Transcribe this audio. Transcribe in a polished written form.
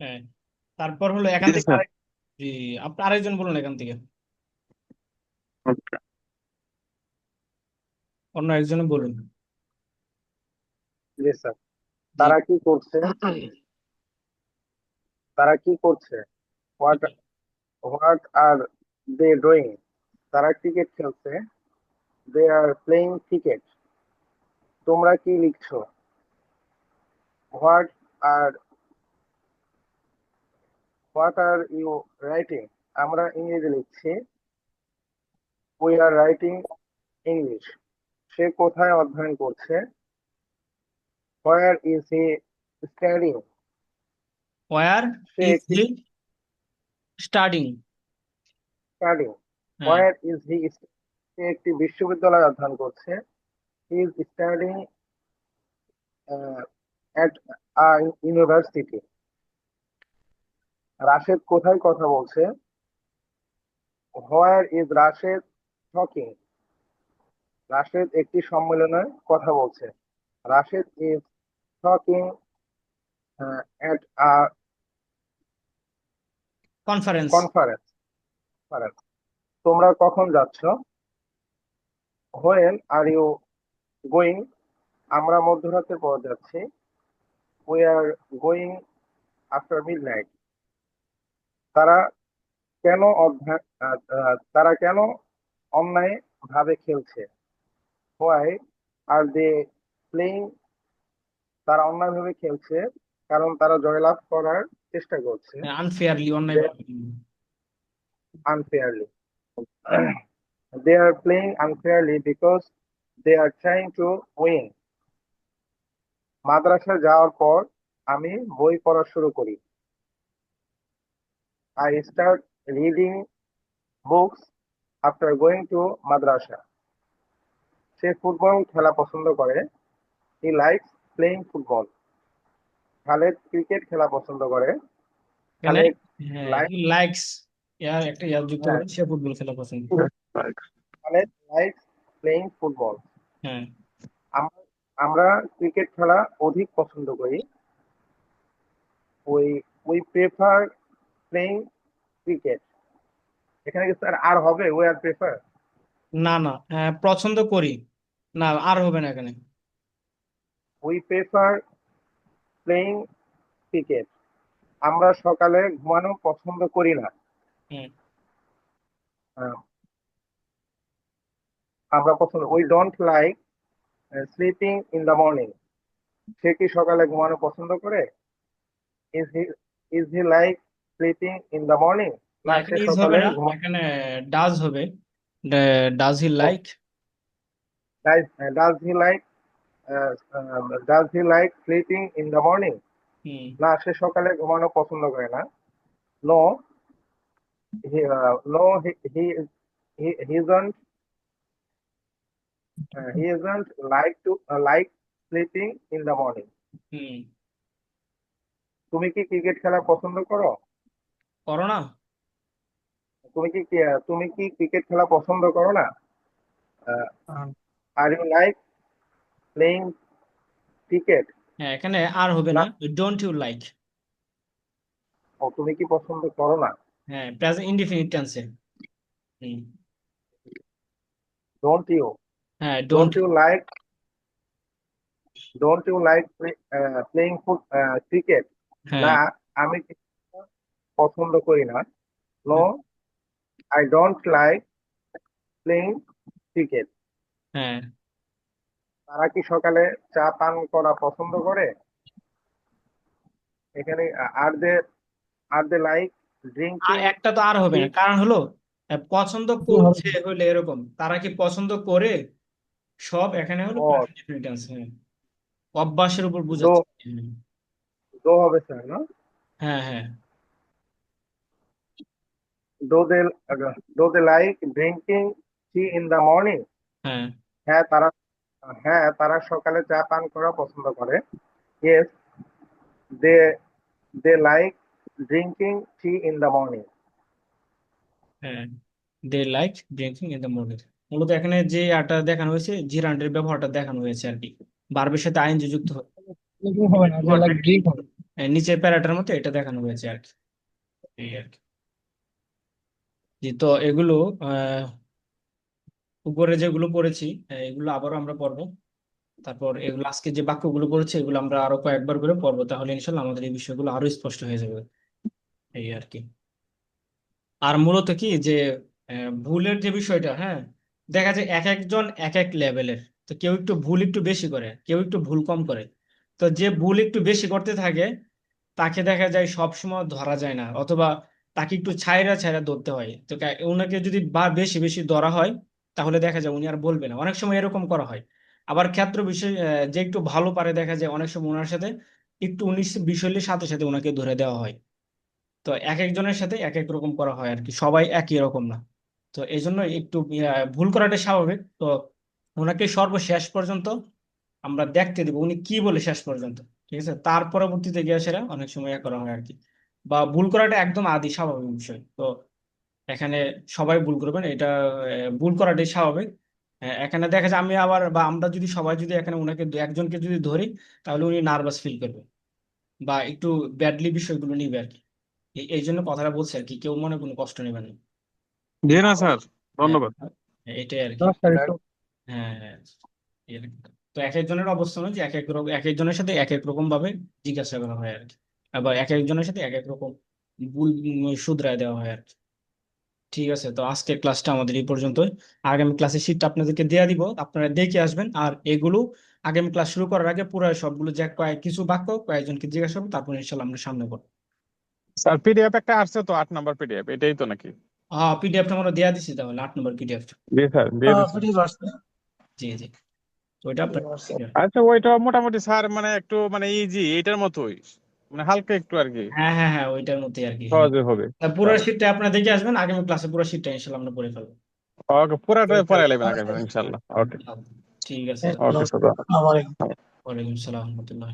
হ্যাঁ, তারপর হলো এখান জি থেকে স্যার। আরেক, জি, আপনি আরেকজন বলুন এখান থেকে, আচ্ছা। অন্য একজনে বলুন। জি স্যার। জি। তারা কি করছে? তারা কি করছে? What what are they doing? তারা ক্রিকেট খেলছে। They are playing cricket. তোমরা কি লিখছো? What are what are you writing? আমরা ইংরেজি লিখছি। We are writing English. সে কোথায় অধ্যয়ন করছে? Where is he studying? Where সে ইজ একটি হি স্টাডিং? স্টাডিং। হ্যাঁ। হোয়ার ইজ হি? সে একটি বিশ্ববিদ্যালয়ে অধ্যয়ন করছে। He is studying at a university. Rashed কোথায় কথা বলছে? Where is Rashed talking? Rashed একটি সম্মেলনে কথা বলছে। Rashed is talking at a conference. Conference. তোমরা কখন যাচ্ছ? When are you going? আমরা মধ্যরাতের পর যাচ্ছি। We are going after midnight. তারা কেন তারা কেন অন্যায় ভাবে খেলছে? Why are they playing? তারা অন্যায়ভাবে খেলছে কারণ তারা জয়লাভ করার চেষ্টা করছে। আনফেয়ারলি, অন্যায় ভাবে। Unfairly. They are playing unfairly because they are trying to win. মাদ্রাসা যাওয়ার পর আমি বই পড়া শুরু করি। I start reading books after going to madrasa. Say football খেলা পছন্দ করে। He likes playing football. Khaled cricket খেলা পছন্দ করে। এখানে খালেদ হ্যাঁ, লাইক হি লাইকস, একটা যুক্ত হ্যাঁ করে, সে ফুটবল খেলা পছন্দ। Khaled likes playing football. হ্যাঁ। আমরা আমরা ক্রিকেট খেলা অধিক পছন্দ করি। We we prefer playing cricket. এখানে কি স্যার আর হবে? We are prefer? না না, হ্যাঁ, পছন্দ করি, না আর হবে না এখানে। We prefer playing cricket. আমরা সকালে ঘুমানো পছন্দ করি না। হুম। আহ, আমরা পছন্দ we don't like sleeping in the morning. সে কি সকালে ঘুমানো পছন্দ করে? Is he is he like sleeping in the morning? না, না, সে এখানে ইজ হবে সকালে না, ঘুমা এখানে ডাজ হবে। Does he like? Does he like does he like sleeping in the morning? হুম। না, সে সকালে ঘুমানো পছন্দ করে না। No, no, he isn't he isn't like sleeping in the morning. হুম। তুমি কি ক্রিকেট খেলা পছন্দ করো? করো না। তুমি কি ক্রিকেট খেলা পছন্দ করো না? Are you like playing cricket? হ্যাঁ, এখানে আর হবে না, না, ডোন্ট ইউ লাইক। ও তুমি কি পছন্দ করো না? হ্যাঁ, প্রেজেন্ট ইনডিফিনিট টেন্সে। হুম। ডোন্ট ইউ হ্যাঁ, don't. Don't you like don't you like playing cricket? হ্যাঁ। না, আমি ক্রিকেট পছন্দ করি না। No, I don't like playing cricket. হ্যাঁ, তারা কি সকালে চা পান করা পছন্দ করে? এখানে আর দে লাইক আর ড্রিঙ্কিং একটা তো আর হবে টি? না, কারণ হলো পছন্দ করছে হলে এরকম, তারা কি পছন্দ করে, সব এখানে হলো ও, প্রেজেন্ট ইনডিফিনিট টেন্স। হ্যাঁ, অভ্যাসের উপর দো বোঝাচ্ছে। হ্যাঁ। দো হবে স্যার না? হ্যাঁ। হ্যাঁ। Do they do they like drinking tea in the morning? হ্যাঁ। হ্যাঁ তারা হ্যাঁ তারা সকালে চা পান করা পছন্দ করে। Yes, they they like drinking tea in the morning. হ্যাঁ, they like drinking in the morning. মূলত এখানে যে আটা দেখানো হয়েছে, জিরান্ডের ব্যবহারটা দেখানো হয়েছে আর কি, ভার্বের সাথে আইএনজি যুক্ত হয়। হবে না, যে লাইক ড্রিঙ্ক হবে। নিচের প্যারাটার মতো এটা দেখানো হয়েছে আর কি, এই আর কি। জি, তো এগুলো আহ উপরে যেগুলো পড়েছি এগুলো আবারও আমরা পড়বো। তারপর এগুলো আজকে যে বাক্যগুলো পড়েছি এগুলো আমরা আরো কয়েকবার করে পড়বো, তাহলে ইনশাল্লাহ আমাদের এই বিষয়গুলো আরো স্পষ্ট হয়ে যাবে, এই আর কি। আর মূলত কি যে ভুলের যে বিষয়টা, হ্যাঁ, দেখা যায় এক একজন এক এক লেভেলের। তো কেউ একটু ভুল একটু বেশি করে, কেউ একটু ভুল কম করে। তো যে ভুল একটু বেশি করতে থাকে তাকে দেখা যায় সব সময় ধরা যায় না, অথবা তাকে একটু ছাইরা ছাইরা ধরতে হয়। তো ওনাকে যদি বা বেশি বেশি ধরা হয় তাহলে দেখা যায় উনি আর বলবে না, অনেক সময় এরকম করা হয়। আবার ক্ষেত্র বিষয় যে একটু ভালো পারে দেখা যায় অনেক সময় ওনার সাথে একটু 19-20 সাথে সাথে ওনাকে ধরে দেওয়া হয়। তো এক একজনের সাথে এক এক রকম করা হয় আর কি, সবাই একই রকম না। তো এই জন্য একটু ভুল করাটা স্বাভাবিক। তো ওনাকে সর্বশেষ পর্যন্ত আমরা দেখতে দিব উনি কি বলে শেষ পর্যন্ত, ঠিক আছে, তার পরবর্তীতে গিয়ে সেটা অনেক সময় ইয়ে করা হয় আর কি। বা ভুল করাটা একদম আদি স্বাভাবিক বিষয়। তো এখানে সবাই ভুল করবেন, এটা ভুল করাটাই স্বাভাবিক। এখানে দেখা যায় আমি আবার বা আমরা যদি সবাই যদি এখানে ওনাকে একজনকে যদি ধরি তাহলে উনি নার্ভাস ফিল করবে বা একটু ব্যাডলি বিষয়গুলো নিবে আর কি। এই জন্য কথাটা বলছি আর কি, কেউ মনে কোনো কষ্ট নেবেন না। জি না স্যার, হ্যাঁ, ধন্যবাদ। এটাই আর কি। নমস্কার একটু হ্যাঁ, হ্যাঁ, তো এক একজনের অবস্থা অনুযায়ী এক এক রকম, এক একজনের সাথে এক এক রকম ভাবে জিজ্ঞাসা করা হয় আর কি। আবার এক একজনের সাথে এক এক রকম ভুল শুধরায় দেওয়া হয় আর কি। ঠিক আছে, তো আজকের ক্লাসটা আমাদের এই পর্যন্তই। আগামী ক্লাসের শীটটা আপনাদেরকে দেয়া দিব, আপনারা দেখে আসবেন। আর এগুলো আগামী ক্লাস শুরু করার আগে পুরো সবগুলো যে কয়েক কিছু বাক্য কয়েকজনকে জিজ্ঞাসা করবো, তারপর ইনশাল্লাহ আমরা সামনে পড়বো। স্যার পিডিএফ একটা আসছে তো, 8 নম্বর পিডিএফ, এটাই তো নাকি? হ্যাঁ, পিডিএফটা আমরা দেয়া দিছি, তাহলে 8 নম্বর পিডিএফ। জি স্যার, দিয়ে দিচ্ছি। ফ্রি ভার্সন জি, জি, তো ওইটা আপনার। আচ্ছা, ওইটা মোটামুটি স্যার মানে একটু মানে ইজি, এইটার মতোই, মানে হালকা একটু আর কি, হ্যাঁ, হ্যাঁ, হ্যাঁ, ওইটার মধ্যে আর কি, হ্যাঁ। সহজে হবে। তা পুরো শীটটা আপনারা দেখে আসবেন, আগামী ক্লাসে পুরো শীটটা ইনশাল্লাহ আমরা পড়ে ফেলবো। ওকে, পুরাটা পরে নেবেন আগে ইনশাল্লাহ। ওকে। ঠিক আছে। Okay sir. ওয়ালাইকুম সালাম রহমতুল্লাহ।